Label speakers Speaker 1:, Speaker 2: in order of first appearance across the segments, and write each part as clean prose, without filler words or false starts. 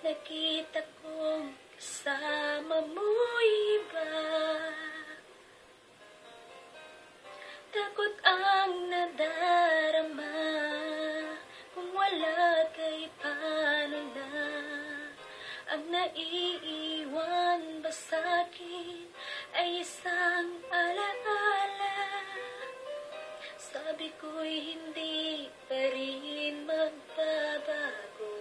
Speaker 1: Nakita kong kasama mo'y iba. Takot ang nadarama. Kung wala kay paano na. Ang naiiwan ba sa'kin ay isang alaala. Sabi ko'y hindi pa rin magbabago.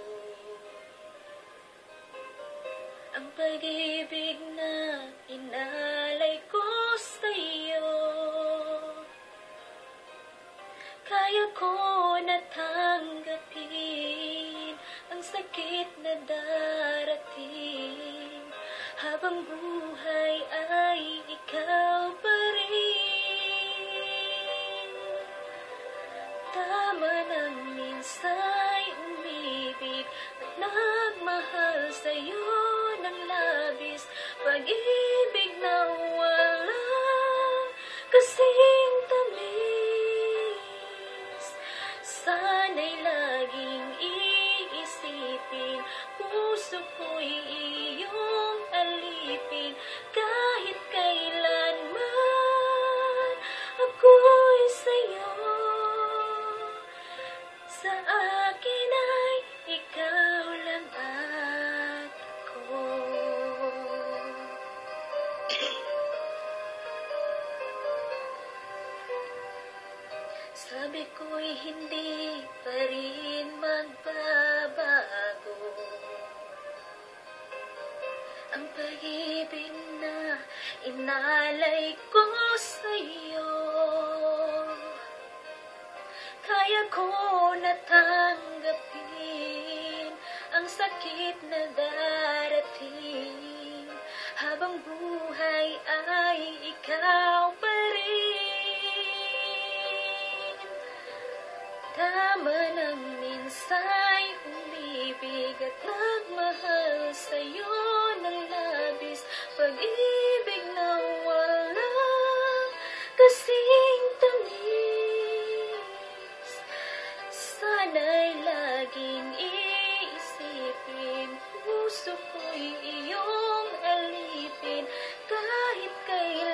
Speaker 1: Ang pag-ibig na inalay ko sa'yo, kaya ko na tanggapin ang sakit na darating. Habang buhay ay ikaw pa rin. Tama nang minsa'y umibig at nagmahal sa'yo ng labis. Pag-ibig na walang kasing tamis. Sana'y laging iisipin, puso ko'y iyong alipin. Kahit kailanman ako'y sa'yo. Sa akin ay ikaw lang at ako. Sabi ko'y hindi pa rin magbabago. Ang pag-ibig na inalay ko sa'yo, kaya ko na tanggapin ang sakit na darating. Habang buhay ay ikaw pa rin. Tama nang minsa'y umibig at nagmahal sa'yo ng labis. Pag-ibig na walang kasing tamis. Sana'y laging iisipin, puso ko'y iyong alipin. Kahit kailan